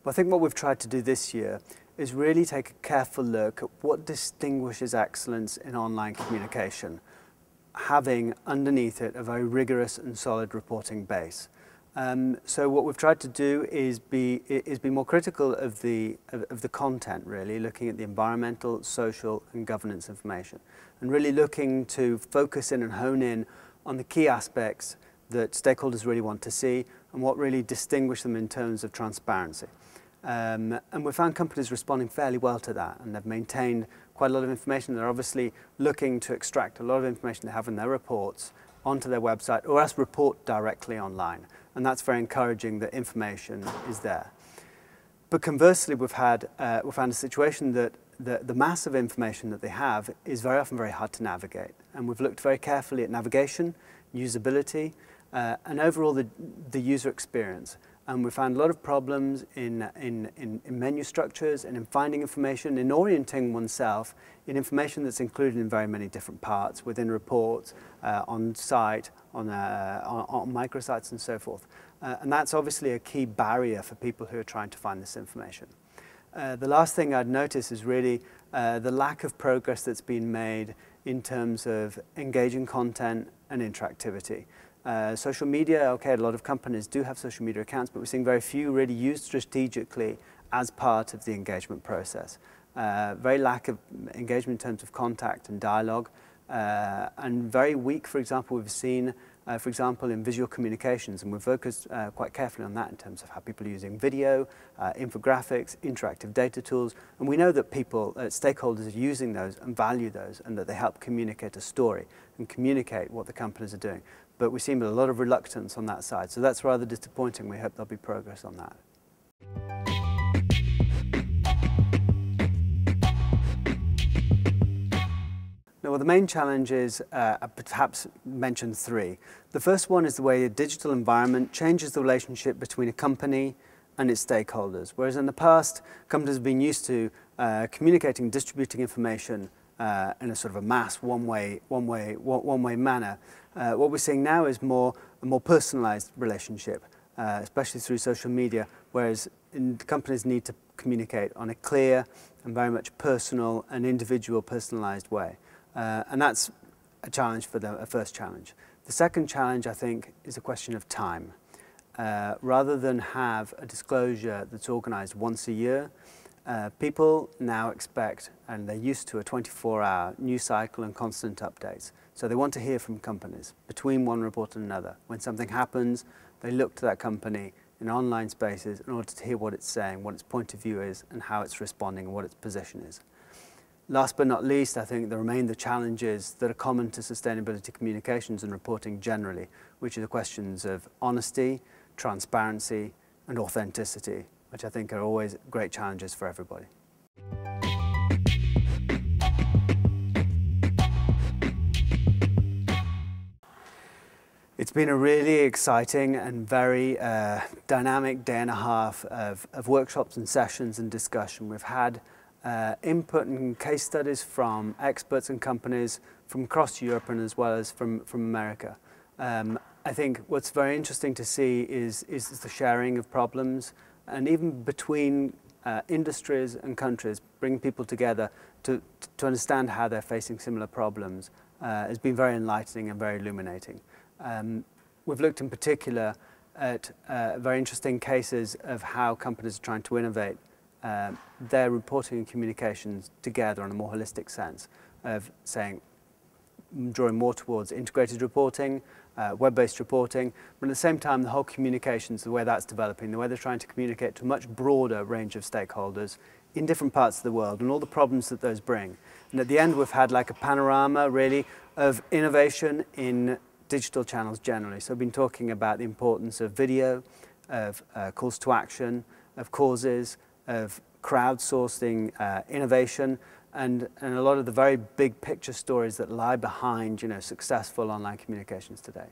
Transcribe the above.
Well, I think what we've tried to do this year is really take a careful look at what distinguishes excellence in online communication, having underneath it a very rigorous and solid reporting base. So what we've tried to do is be more critical of the content, really, looking at the environmental, social and governance information, and really looking to focus in and hone in on the key aspects that stakeholders really want to see and what really distinguish them in terms of transparency. And we've found companies responding fairly well to that, and they've maintained quite a lot of information. They're obviously looking to extract a lot of information they have in their reports onto their website, or else report directly online. And that's very encouraging that information is there. But conversely, we've found a situation that the mass of information that they have is very often very hard to navigate. And we've looked very carefully at navigation, usability, and overall the user experience. And we found a lot of problems in menu structures and in finding information, in orienting oneself in information that's included in very many different parts, within reports, on site, on microsites and so forth. And that's obviously a key barrier for people who are trying to find this information. The last thing I'd notice is really the lack of progress that's been made in terms of engaging content and interactivity. Social media, okay, a lot of companies do have social media accounts, but we're seeing very few really used strategically as part of the engagement process. Very lack of engagement in terms of contact and dialogue, and very weak, for example, we've seen, for example, in visual communications, and we've focused quite carefully on that in terms of how people are using video, infographics, interactive data tools, and we know that people, stakeholders are using those and value those, and that they help communicate a story and communicate what the companies are doing. But we see a lot of reluctance on that side, so that's rather disappointing. We hope there'll be progress on that. Now, well, the main challenges, perhaps mention three. The first one is the way a digital environment changes the relationship between a company and its stakeholders. Whereas in the past, companies have been used to communicating, distributing information in a sort of a mass, one-way manner. What we're seeing now is a more personalized relationship, especially through social media, whereas companies need to communicate on a clear and very much personal and individual personalized way. And that's a challenge for them, a first challenge. The second challenge, I think, is a question of time. Rather than have a disclosure that's organized once a year, people now expect, and they're used to, a 24-hour news cycle and constant updates. So they want to hear from companies between one report and another. When something happens, they look to that company in online spaces in order to hear what it's saying, what its point of view is, and how it's responding, and what its position is. Last but not least, I think there remain the challenges that are common to sustainability communications and reporting generally, which are the questions of honesty, transparency, and authenticity, which I think are always great challenges for everybody. It's been a really exciting and very dynamic day and a half of workshops and sessions and discussion. We've had input and case studies from experts and companies from across Europe and as well as from America. I think what's very interesting to see is the sharing of problems, and even between industries and countries, bring people together to understand how they're facing similar problems has been very enlightening and very illuminating. We've looked in particular at very interesting cases of how companies are trying to innovate their reporting and communications together in a more holistic sense of saying, drawing more towards integrated reporting, web-based reporting, but at the same time the whole communications, the way that's developing, the way they're trying to communicate to a much broader range of stakeholders in different parts of the world and all the problems that those bring. And at the end we've had like a panorama really of innovation in digital channels generally. So I've been talking about the importance of video, of calls to action, of causes, of crowdsourcing innovation, and a lot of the very big picture stories that lie behind, successful online communications today.